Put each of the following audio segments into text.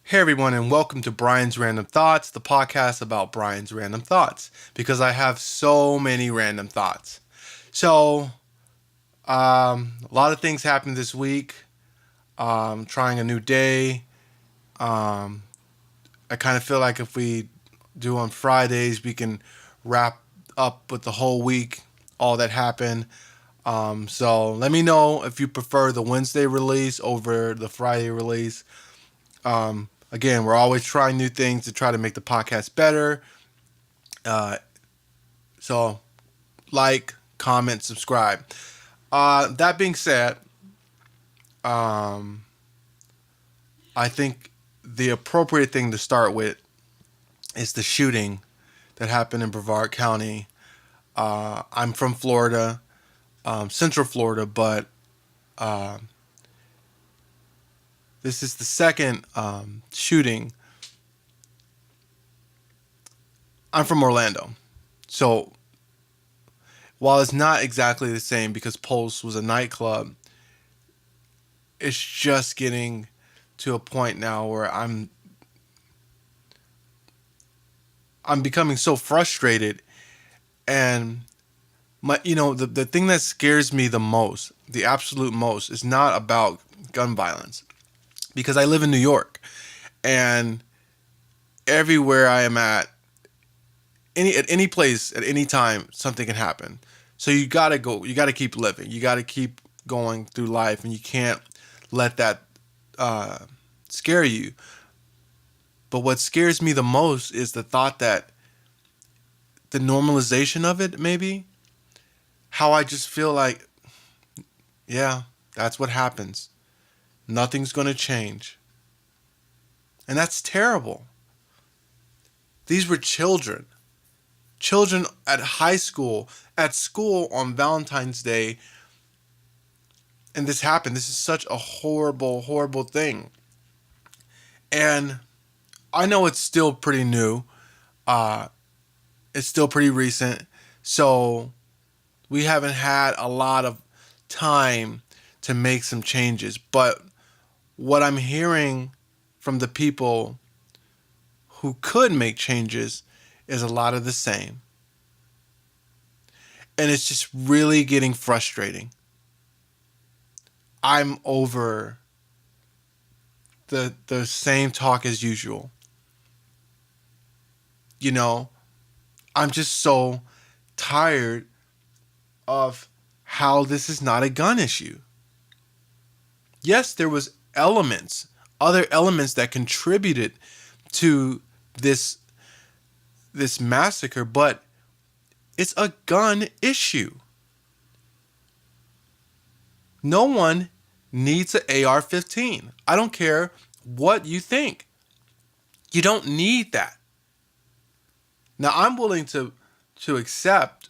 Hey everyone, and welcome to Brian's Random Thoughts, the podcast about Brian's random thoughts, because I have so many random thoughts. So, a lot of things happened this week. Trying a new day. Um, I kind of feel like if we do on Fridays, we can wrap up with the whole week, all that happened. So let me know if you prefer the Wednesday release over the Friday release. Again, we're always trying new things to try to make the podcast better. Uh, so, like, comment, subscribe. That being said, um, I think the appropriate thing to start with is the shooting that happened in Brevard County. I'm from Florida, Central Florida, but uh, this is the second shooting. I'm from Orlando. So while it's not exactly the same because Pulse was a nightclub, it's just getting to a point now where I'm becoming so frustrated, and the thing that scares me the most, the absolute most, is not about gun violence, because I live in New York, and everywhere I am at any place at any time something can happen. So you gotta keep living, you gotta keep going through life, and you can't let that uh, scare you. But what scares me the most is the thought that the normalization of it, maybe, how I just feel like, yeah, that's what happens. Nothing's going to change. And that's terrible. These were children. Children at high school, at school on Valentine's Day, and this happened. This is such a horrible, horrible thing. And I know it's still pretty new. Uh, it's still pretty recent. So we haven't had a lot of time to make some changes. But what I'm hearing from the people who could make changes is a lot of the same. And it's just really getting frustrating. I'm over the same talk as usual. You know, I'm just so tired of how this is not a gun issue. Yes, there was other elements that contributed to this this massacre, but it's a gun issue. No one needs an AR-15. I don't care what you think. You don't need that. Now, I'm willing to accept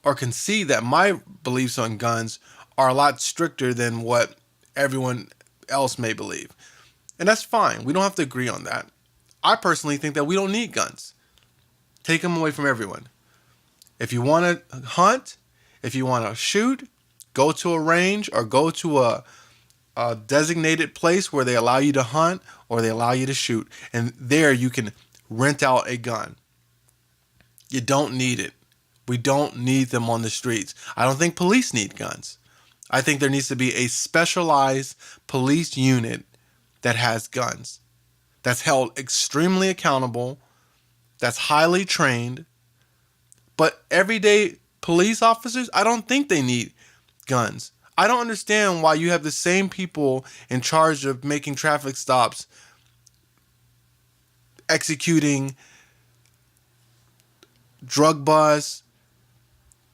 or concede that my beliefs on guns are a lot stricter than what everyone else may believe. And that's fine. We don't have to agree on that. I personally think that we don't need guns. Take them away from everyone. If you want to hunt, if you want to shoot, go to a range or go to a designated place where they allow you to hunt or they allow you to shoot. And there you can rent out a gun. You don't need it. We don't need them on the streets. I don't think police need guns. I think there needs to be a specialized police unit that has guns, that's held extremely accountable, that's highly trained. But everyday police officers, I don't think they need guns. I don't understand why you have the same people in charge of making traffic stops, executing drug busts.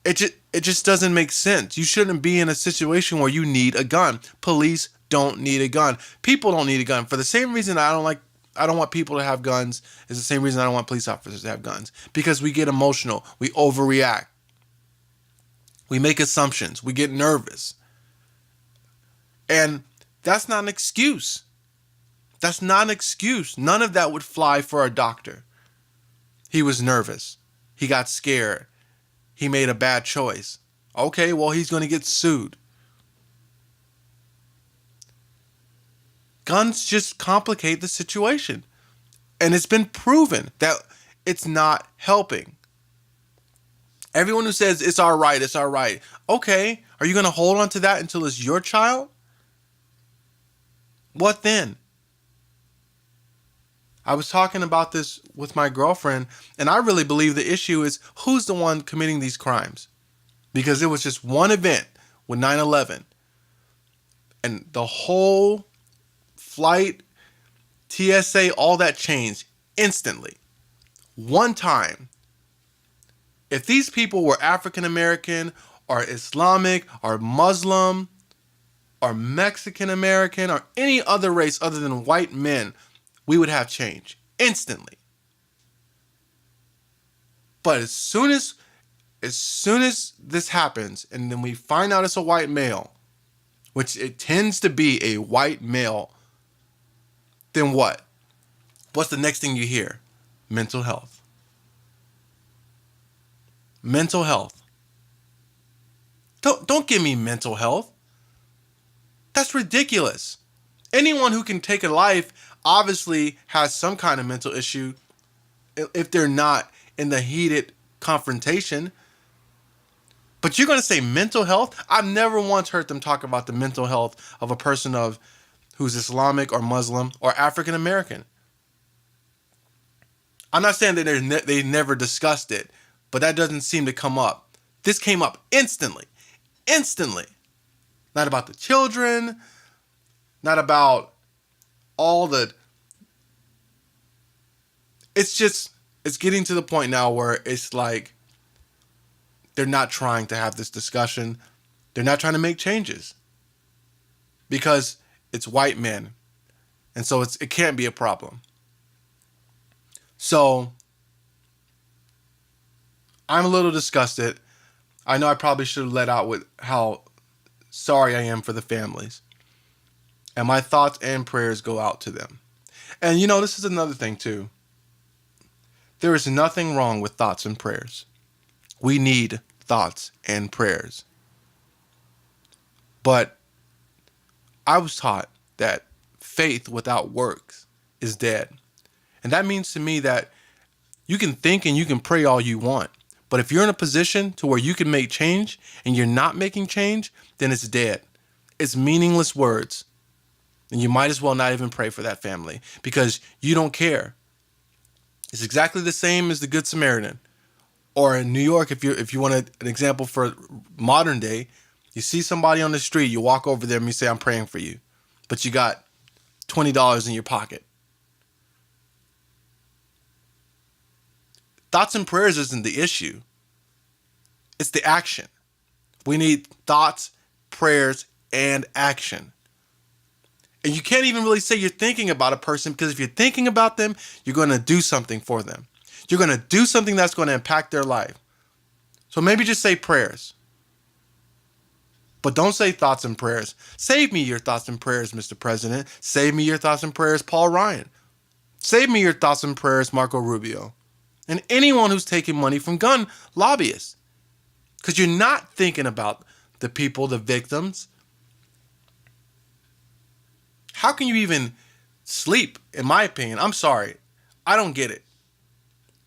It just doesn't make sense. You shouldn't be in a situation where you need a gun. Police don't need a gun. People don't need a gun. For the same reason I don't want people to have guns is the same reason I don't want police officers to have guns. Because we get emotional. We overreact. We make assumptions. We get nervous. And that's not an excuse. That's not an excuse. None of that would fly for a doctor. He was nervous. He got scared. He made a bad choice. Okay, well, he's going to get sued. Guns just complicate the situation. And it's been proven that it's not helping. Everyone who says it's all right, it's all right. Okay, are you going to hold on to that until it's your child? What then? I was talking about this with my girlfriend, and I really believe the issue is who's the one committing these crimes. Because it was just one event with 9/11, and the whole flight, TSA, all that changed instantly. One time. If these people were African American or Islamic or Muslim or Mexican American or any other race other than white men, we would have change instantly. But as soon as this happens and then we find out it's a white male, which it tends to be a white male, then what? What's the next thing you hear? Mental health. Mental health. Don't give me mental health. That's ridiculous. Anyone who can take a life obviously has some kind of mental issue if they're not in the heated confrontation. But you're going to say mental health? I've never once heard them talk about the mental health of a person who's Islamic or Muslim or African American. I'm not saying that they never discussed it, but that doesn't seem to come up. This came up instantly. Instantly. Not about the children, not about all the... It's getting to the point now where it's like they're not trying to have this discussion. They're not trying to make changes because it's white men. And so it can't be a problem. So I'm a little disgusted. I know I probably should have let out with how sorry I am for the families. And my thoughts and prayers go out to them. And this is another thing too. There is nothing wrong with thoughts and prayers. We need thoughts and prayers. But I was taught that faith without works is dead. And that means to me that you can think and you can pray all you want. But if you're in a position to where you can make change and you're not making change, then it's dead. It's meaningless words. And you might as well not even pray for that family because you don't care. It's exactly the same as the Good Samaritan. Or in New York, if you want an example for modern day, you see somebody on the street, you walk over there and you say, I'm praying for you. But you got $20 in your pocket. Thoughts and prayers isn't the issue. It's the action. We need thoughts, prayers, and action. And you can't even really say you're thinking about a person because if you're thinking about them, you're going to do something for them. You're going to do something that's going to impact their life. So maybe just say prayers. But don't say thoughts and prayers. Save me your thoughts and prayers, Mr. President. Save me your thoughts and prayers, Paul Ryan. Save me your thoughts and prayers, Marco Rubio. And anyone who's taking money from gun lobbyists. Because you're not thinking about the people, the victims. How can you even sleep, in my opinion? I'm sorry. I don't get it.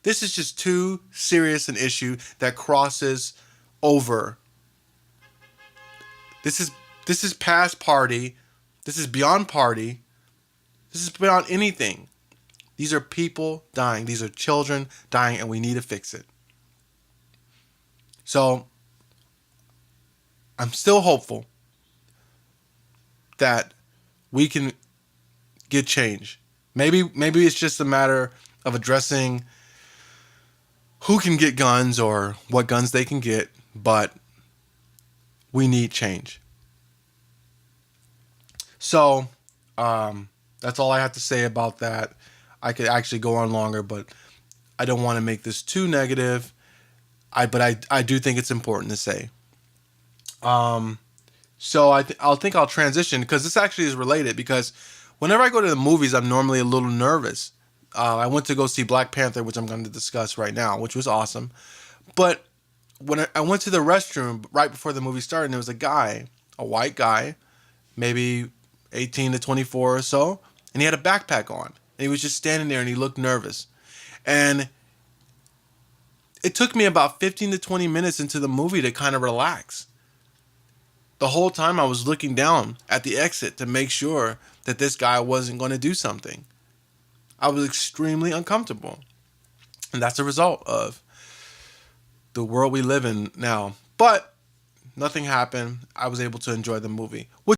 This is just too serious an issue that crosses over. This is past party. This is beyond party. This is beyond anything. These are people dying. These are children dying, and we need to fix it. So, I'm still hopeful that we can get change. Maybe it's just a matter of addressing who can get guns or what guns they can get, but we need change. So, that's all I have to say about that. I could actually go on longer, but I don't want to make this too negative. But I do think it's important to say. So I'll transition because this actually is related because whenever I go to the movies, I'm normally a little nervous. I went to go see Black Panther, which I'm going to discuss right now, which was awesome. But when I went to the restroom right before the movie started, and there was a white guy, maybe 18 to 24 or so, and he had a backpack on. And he was just standing there and he looked nervous. And it took me about 15 to 20 minutes into the movie to kind of relax. The whole time I was looking down at the exit to make sure that this guy wasn't going to do something. I was extremely uncomfortable. And that's a result of the world we live in now. But nothing happened. I was able to enjoy the movie.